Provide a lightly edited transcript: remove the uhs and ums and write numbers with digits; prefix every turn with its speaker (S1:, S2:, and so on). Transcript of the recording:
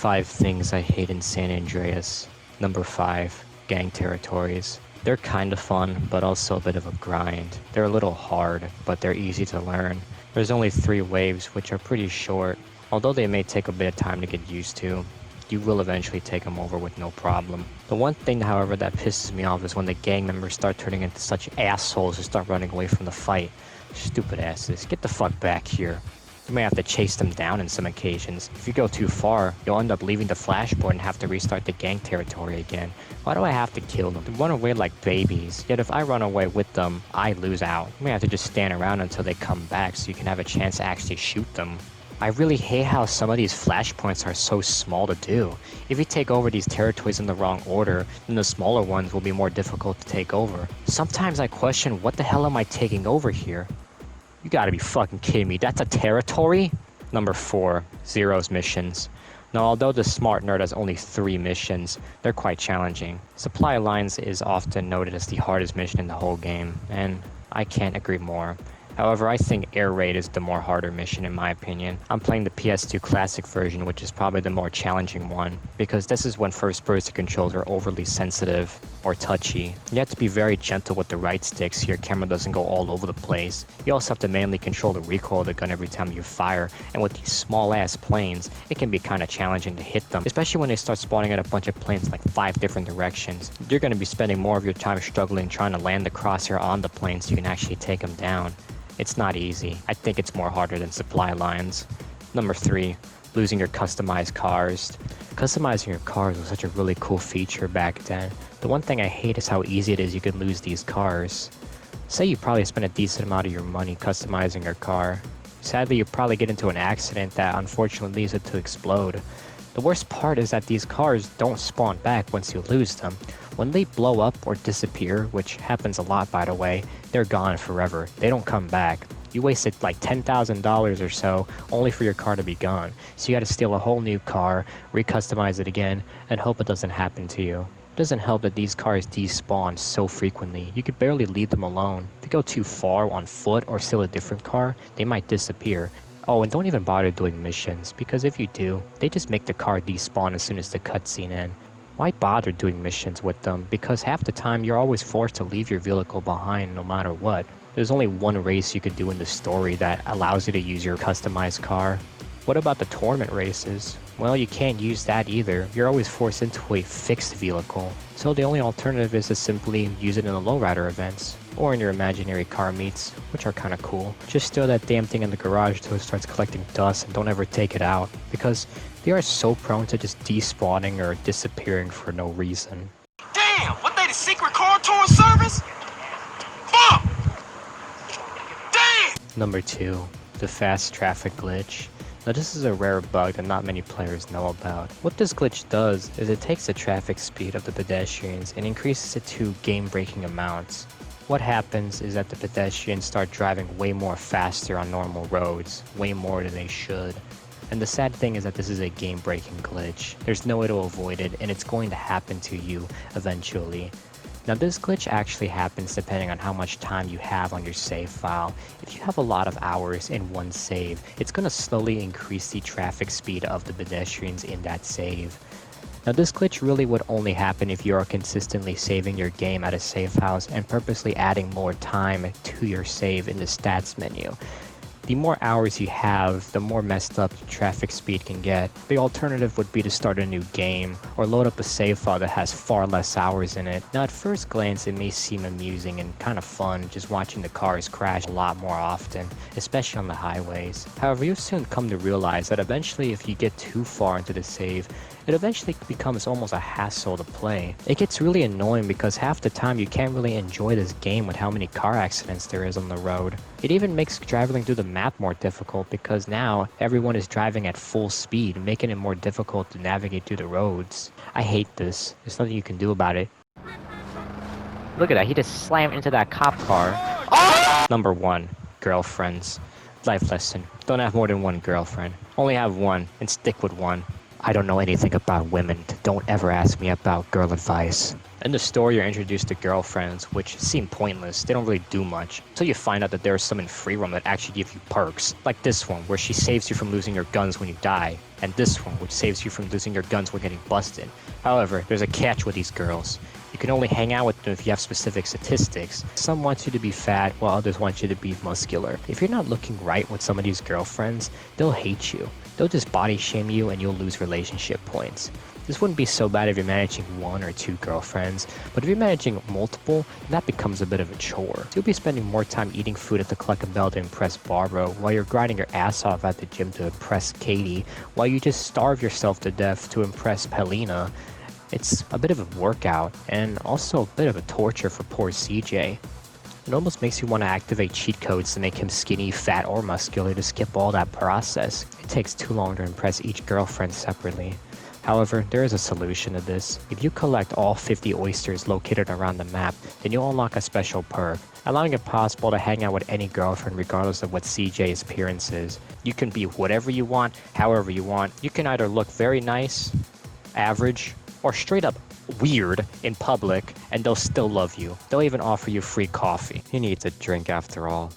S1: 5 things I hate in San Andreas. Number 5, gang territories. They're kinda fun, but also a bit of a grind. They're a little hard, but they're easy to learn. There's only 3 waves, which are pretty short. Although they may take a bit of time to get used to, you will eventually take them over with no problem. The one thing, however, that pisses me off is when the gang members start turning into such assholes and start running away from the fight. Stupid asses, get the fuck back here. You may have to chase them down in some occasions. If you go too far, you'll end up leaving the flashboard and have to restart the gang territory again. Why do I have to kill them? They run away like babies. Yet if I run away with them, I lose out. You may have to just stand around until they come back so you can have a chance to actually shoot them. I really hate how some of these flashpoints are so small to do. If you take over these territories in the wrong order, then the smaller ones will be more difficult to take over. Sometimes I question, what the hell am I taking over here? You gotta be fucking kidding me, that's a territory? Number 4, Zero's missions. Now, although the Smart Nerd has only 3 missions, they're quite challenging. Supply Lines is often noted as the hardest mission in the whole game, and I can't agree more. However, I think Air Raid is the more harder mission in my opinion. I'm playing the PS2 Classic version, which is probably the more challenging one, because this is when first-person controls are overly sensitive or touchy. You have to be very gentle with the right stick so your camera doesn't go all over the place. You also have to manually control the recoil of the gun every time you fire, and with these small-ass planes, it can be kinda challenging to hit them, especially when they start spawning at a bunch of planes like 5 different directions. You're gonna be spending more of your time struggling trying to land the crosshair on the plane so you can actually take them down. It's not easy. I think it's more harder than Supply Lines. Number 3, losing your customized cars. Customizing your cars was such a really cool feature back then. The one thing I hate is how easy it is you could lose these cars. Say you probably spend a decent amount of your money customizing your car. Sadly, you probably get into an accident that unfortunately leads it to explode. The worst part is that these cars don't spawn back once you lose them. When they blow up or disappear, which happens a lot by the way, they're gone forever. They don't come back. You wasted like $10,000 or so only for your car to be gone. So you gotta steal a whole new car, recustomize it again, and hope it doesn't happen to you. It doesn't help that these cars despawn so frequently. You could barely leave them alone. If you go too far on foot or steal a different car, they might disappear. Oh, and don't even bother doing missions, because if you do, they just make the car despawn as soon as the cutscene ends. Why bother doing missions with them? Because half the time you're always forced to leave your vehicle behind no matter what. There's only one race you could do in the story that allows you to use your customized car. What about the tournament races? Well, you can't use that either. You're always forced into a fixed vehicle. So the only alternative is to simply use it in the lowrider events, or in your imaginary car meets, which are kinda cool. Just throw that damn thing in the garage till it starts collecting dust and don't ever take it out, because they are so prone to just despawning or disappearing for no reason.
S2: Damn, what they the secret car tour service? Fuck! Damn!
S1: Number 2, the fast traffic glitch. Now this is a rare bug that not many players know about. What this glitch does is it takes the traffic speed of the pedestrians and increases it to game-breaking amounts. What happens is that the pedestrians start driving way more faster on normal roads, way more than they should. And the sad thing is that this is a game-breaking glitch. There's no way to avoid it, and it's going to happen to you eventually. Now this glitch actually happens depending on how much time you have on your save file. If you have a lot of hours in one save, it's going to slowly increase the traffic speed of the pedestrians in that save. Now this glitch really would only happen if you are consistently saving your game at a save house and purposely adding more time to your save in the stats menu. The more hours you have, the more messed up the traffic speed can get. The alternative would be to start a new game, or load up a save file that has far less hours in it. Now at first glance it may seem amusing and kind of fun just watching the cars crash a lot more often, especially on the highways. However, you'll soon come to realize that eventually if you get too far into the save, it eventually becomes almost a hassle to play. It gets really annoying because half the time you can't really enjoy this game with how many car accidents there is on the road. It even makes traveling through the map more difficult because now everyone is driving at full speed, making it more difficult to navigate through the roads. I hate this. There's nothing you can do about it. Look at that, he just slammed into that cop car. Oh! Number 1, girlfriends. Life lesson. Don't have more than one girlfriend. Only have one, and stick with one. I don't know anything about women. Don't ever ask me about girl advice. In the story, you're introduced to girlfriends, which seem pointless. They don't really do much, until you find out that there are some in free roam that actually give you perks. Like this one, where she saves you from losing your guns when you die. and this one, which saves you from losing your guns when getting busted. However, there's a catch with these girls. You can only hang out with them if you have specific statistics. Some want you to be fat, while others want you to be muscular. If you're not looking right with some of these girlfriends, they'll hate you. They'll just body shame you and you'll lose relationship points. This wouldn't be so bad if you're managing 1 or 2 girlfriends, but if you're managing multiple, that becomes a bit of a chore. So you'll be spending more time eating food at the Cluck and Bell to impress Barbara, while you're grinding your ass off at the gym to impress Katie, while you just starve yourself to death to impress Pelina. It's a bit of a workout, and also a bit of a torture for poor CJ. It almost makes you want to activate cheat codes to make him skinny, fat, or muscular to skip all that process. It takes too long to impress each girlfriend separately. However, there is a solution to this. If you collect all 50 oysters located around the map, then you'll unlock a special perk, allowing it possible to hang out with any girlfriend regardless of what CJ's appearance is. You can be whatever you want, however you want. You can either look very nice, average, or straight up weird in public, and they'll still love you. They'll even offer you free coffee. He needs a drink after all.